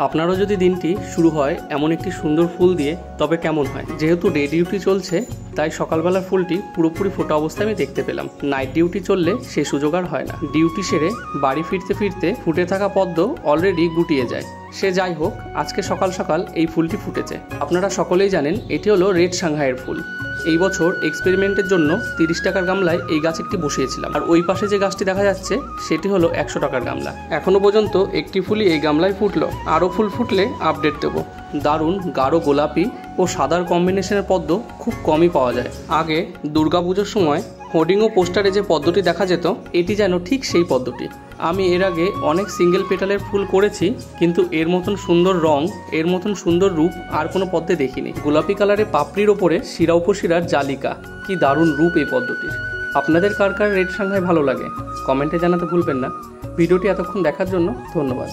আপনারও যদি দিনটি শুরু হয় এমন একটি সুন্দর ফুল দিয়ে তবে কেমন হয়। যেহেতু ডে ডিউটি চলছে তাই সকালবেলার ফুলটি পুরোপুরি ফোটা অবস্থায় আমি দেখতে পেলাম। নাইট ডিউটি চললে সে সুযোগ আর হয় না। ডিউটি সেরে বাড়ি ফিরতে ফিরতে ফুটে থাকা পদ্ম অলরেডি গুটিয়ে যায়। সে যাই হোক, আজকে সকাল সকাল এই ফুলটি ফুটেছে। আপনারা সকলেই জানেন এটি হলো রেড সাংহাইয়ের ফুল। এই বছর এক্সপেরিমেন্টের জন্য 30 টাকার গামলায় এই গাছ একটি বসিয়েছিলাম, আর ওই পাশে যে গাছটি দেখা যাচ্ছে সেটি হলো 100 টাকার গামলা। এখনো পর্যন্ত একটি ফুলই এই গামলায় ফুটলো, আরও ফুল ফুটলে আপডেট দেবো। দারুণ গাঢ় গোলাপি ও সাদার কম্বিনেশনের পদ্ম খুব কমই পাওয়া যায়। আগে দুর্গাপুজোর সময় হোর্ডিং ও পোস্টারে যে পদ্মটি দেখা যেত, এটি যেন ঠিক সেই পদ্মটি। আমি এর আগে অনেক সিঙ্গেল পেটালের ফুল করেছি, কিন্তু এর মতন সুন্দর রং, এর মতন সুন্দর রূপ আর কোনো পদ্মে দেখিনি। গোলাপি কালারের পাপড়ির ওপরে শিরা উপশিরার জালিকা, কি দারুণ রূপ এই পদ্মটির। আপনাদের কার কার রেড সাংহাই ভালো লাগে কমেন্টে জানাতে ভুলবেন না। ভিডিওটি এতক্ষণ দেখার জন্য ধন্যবাদ।